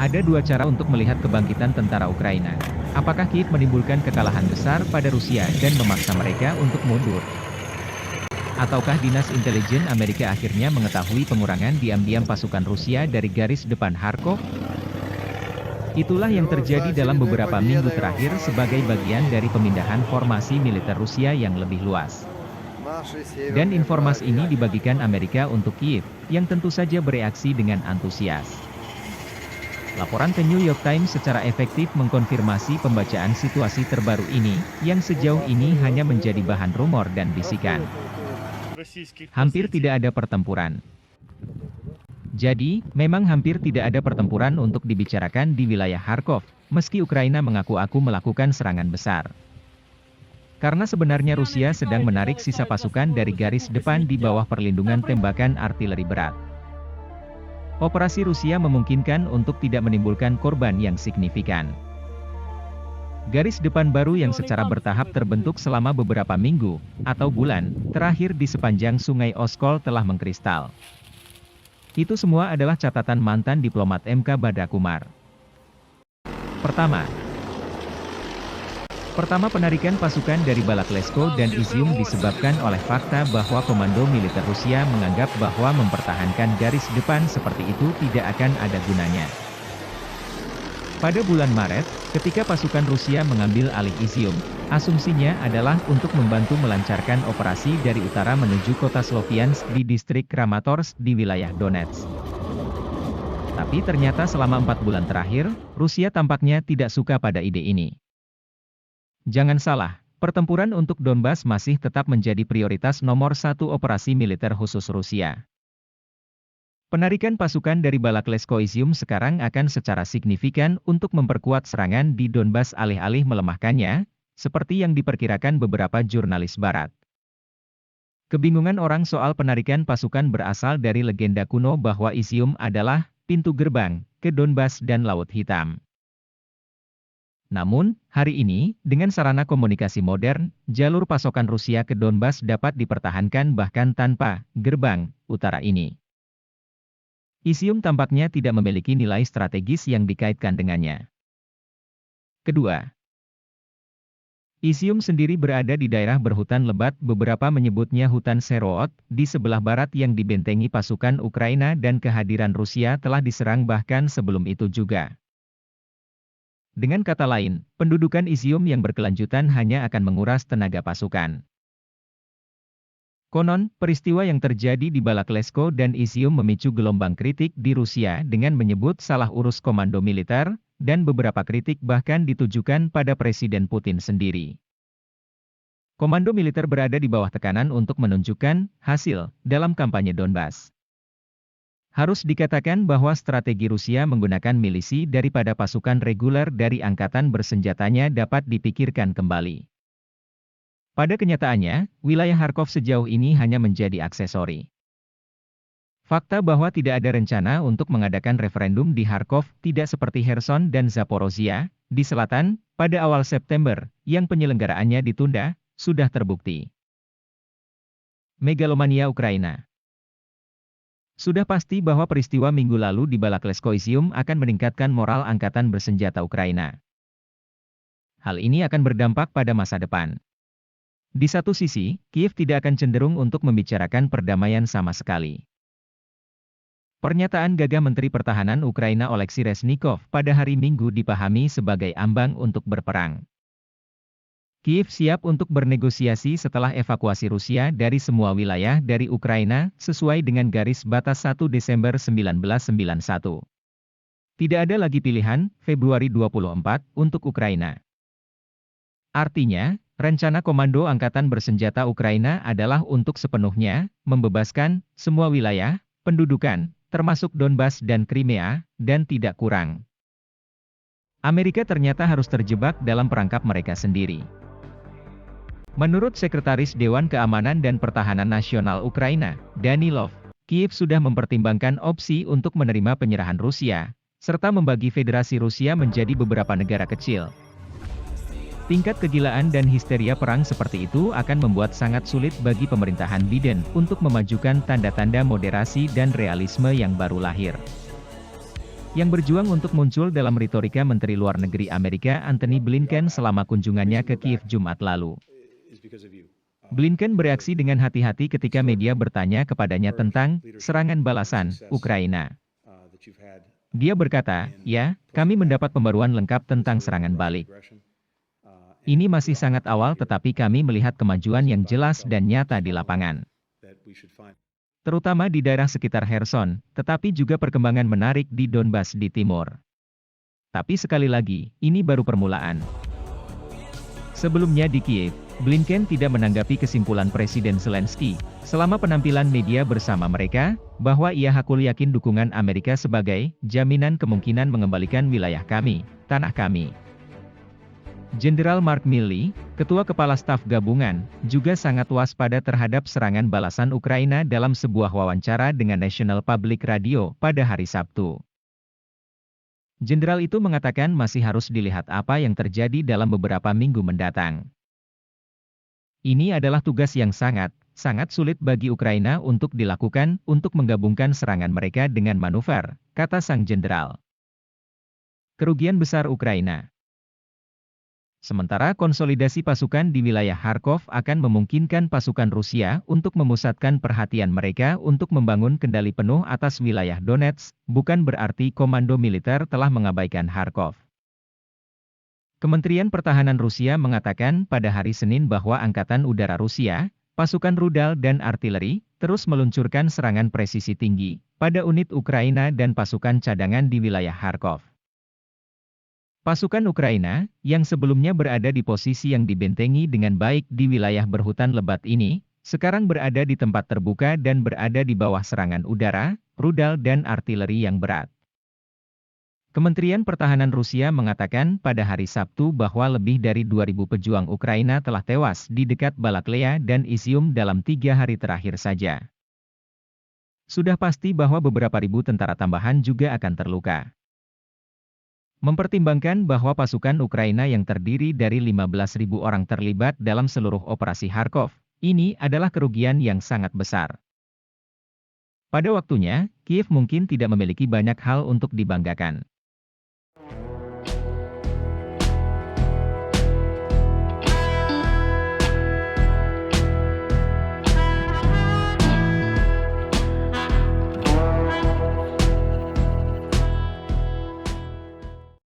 Ada dua cara untuk melihat kebangkitan tentara Ukraina. Apakah Kiev menimbulkan kekalahan besar pada Rusia dan memaksa mereka untuk mundur? Ataukah Dinas Intelijen Amerika akhirnya mengetahui pengurangan diam-diam pasukan Rusia dari garis depan Kharkov? Itulah yang terjadi dalam beberapa minggu terakhir sebagai bagian dari pemindahan formasi militer Rusia yang lebih luas. Dan informasi ini dibagikan Amerika untuk Kiev, yang tentu saja bereaksi dengan antusias. Laporan ke New York Times secara efektif mengkonfirmasi pembacaan situasi terbaru ini, yang sejauh ini hanya menjadi bahan rumor dan bisikan. Hampir tidak ada pertempuran. Jadi, memang hampir tidak ada pertempuran untuk dibicarakan di wilayah Kharkov, meski Ukraina mengaku-aku melakukan serangan besar. Karena sebenarnya Rusia sedang menarik sisa pasukan dari garis depan di bawah perlindungan tembakan artileri berat. Operasi Rusia memungkinkan untuk tidak menimbulkan korban yang signifikan. Garis depan baru yang secara bertahap terbentuk selama beberapa minggu, atau bulan, terakhir di sepanjang sungai Oskol telah mengkristal. Itu semua adalah catatan mantan diplomat MK Badakumar. Pertama, penarikan pasukan dari Balaklesko dan Izium disebabkan oleh fakta bahwa komando militer Rusia menganggap bahwa mempertahankan garis depan seperti itu tidak akan ada gunanya. Pada bulan Maret, ketika pasukan Rusia mengambil alih Izium, asumsinya adalah untuk membantu melancarkan operasi dari utara menuju kota Sloviansk di distrik Kramatorsk di wilayah Donetsk. Tapi ternyata selama 4 bulan terakhir, Rusia tampaknya tidak suka pada ide ini. Jangan salah, pertempuran untuk Donbas masih tetap menjadi prioritas nomor 1 operasi militer khusus Rusia. Penarikan pasukan dari Balaklesko Izium sekarang akan secara signifikan untuk memperkuat serangan di Donbas alih-alih melemahkannya, seperti yang diperkirakan beberapa jurnalis barat. Kebingungan orang soal penarikan pasukan berasal dari legenda kuno bahwa Izium adalah pintu gerbang ke Donbas dan Laut Hitam. Namun, hari ini, dengan sarana komunikasi modern, jalur pasokan Rusia ke Donbas dapat dipertahankan bahkan tanpa gerbang utara ini. Izium tampaknya tidak memiliki nilai strategis yang dikaitkan dengannya. Kedua, Izium sendiri berada di daerah berhutan lebat, beberapa menyebutnya hutan Seroot, di sebelah barat yang dibentengi pasukan Ukraina dan kehadiran Rusia telah diserang bahkan sebelum itu juga. Dengan kata lain, pendudukan Izium yang berkelanjutan hanya akan menguras tenaga pasukan. Konon, peristiwa yang terjadi di Balaklesko dan Izium memicu gelombang kritik di Rusia dengan menyebut salah urus komando militer, dan beberapa kritik bahkan ditujukan pada Presiden Putin sendiri. Komando militer berada di bawah tekanan untuk menunjukkan hasil dalam kampanye Donbas. Harus dikatakan bahwa strategi Rusia menggunakan milisi daripada pasukan reguler dari angkatan bersenjatanya dapat dipikirkan kembali. Pada kenyataannya, wilayah Kharkov sejauh ini hanya menjadi aksesori. Fakta bahwa tidak ada rencana untuk mengadakan referendum di Kharkov tidak seperti Kherson dan Zaporozhia, di selatan, pada awal September, yang penyelenggaraannya ditunda, sudah terbukti. Megalomania Ukraina. Sudah pasti bahwa peristiwa minggu lalu di Balaklesko Izium akan meningkatkan moral angkatan bersenjata Ukraina. Hal ini akan berdampak pada masa depan. Di satu sisi, Kiev tidak akan cenderung untuk membicarakan perdamaian sama sekali. Pernyataan gagah Menteri Pertahanan Ukraina Oleksiy Reznikov pada hari Minggu dipahami sebagai ambang untuk berperang. Kiev siap untuk bernegosiasi setelah evakuasi Rusia dari semua wilayah dari Ukraina sesuai dengan garis batas 1 Desember 1991. Tidak ada lagi pilihan, Februari 24, untuk Ukraina. Artinya, rencana Komando Angkatan Bersenjata Ukraina adalah untuk sepenuhnya membebaskan semua wilayah pendudukan, termasuk Donbas dan Crimea, dan tidak kurang. Amerika ternyata harus terjebak dalam perangkap mereka sendiri. Menurut Sekretaris Dewan Keamanan dan Pertahanan Nasional Ukraina, Danilov, Kiev sudah mempertimbangkan opsi untuk menerima penyerahan Rusia, serta membagi Federasi Rusia menjadi beberapa negara kecil. Tingkat kegilaan dan histeria perang seperti itu akan membuat sangat sulit bagi pemerintahan Biden untuk memajukan tanda-tanda moderasi dan realisme yang baru lahir. yang berjuang untuk muncul dalam retorika Menteri Luar Negeri Amerika Antony Blinken selama kunjungannya ke Kiev Jumat lalu. Blinken bereaksi dengan hati-hati ketika media bertanya kepadanya tentang serangan balasan Ukraina. Dia berkata, "Ya, kami mendapat pembaruan lengkap tentang serangan balik. Ini masih sangat awal tetapi kami melihat kemajuan yang jelas dan nyata di lapangan. Terutama di daerah sekitar Kherson, tetapi juga perkembangan menarik di Donbas di timur. Tapi sekali lagi, ini baru permulaan." Sebelumnya di Kiev, Blinken tidak menanggapi kesimpulan Presiden Zelensky, selama penampilan media bersama mereka, bahwa ia hakul yakin dukungan Amerika sebagai jaminan kemungkinan mengembalikan wilayah kami, tanah kami. Jenderal Mark Milley, Ketua Kepala Staf Gabungan, juga sangat waspada terhadap serangan balasan Ukraina dalam sebuah wawancara dengan National Public Radio pada hari Sabtu. Jenderal itu mengatakan masih harus dilihat apa yang terjadi dalam beberapa minggu mendatang. Ini adalah tugas yang sangat sulit bagi Ukraina untuk dilakukan untuk menggabungkan serangan mereka dengan manuver, kata sang jenderal. Kerugian besar Ukraina. Sementara konsolidasi pasukan di wilayah Kharkov akan memungkinkan pasukan Rusia untuk memusatkan perhatian mereka untuk membangun kendali penuh atas wilayah Donetsk, bukan berarti komando militer telah mengabaikan Kharkov. Kementerian Pertahanan Rusia mengatakan pada hari Senin bahwa Angkatan Udara Rusia, pasukan rudal dan artileri, terus meluncurkan serangan presisi tinggi pada unit Ukraina dan pasukan cadangan di wilayah Kharkov. Pasukan Ukraina, yang sebelumnya berada di posisi yang dibentengi dengan baik di wilayah berhutan lebat ini, sekarang berada di tempat terbuka dan berada di bawah serangan udara, rudal dan artileri yang berat. Kementerian Pertahanan Rusia mengatakan pada hari Sabtu bahwa lebih dari 2.000 pejuang Ukraina telah tewas di dekat Balaklea dan Izium dalam 3 hari terakhir saja. Sudah pasti bahwa beberapa ribu tentara tambahan juga akan terluka. Mempertimbangkan bahwa pasukan Ukraina yang terdiri dari 15.000 orang terlibat dalam seluruh operasi Kharkov, ini adalah kerugian yang sangat besar. Pada waktunya, Kiev mungkin tidak memiliki banyak hal untuk dibanggakan.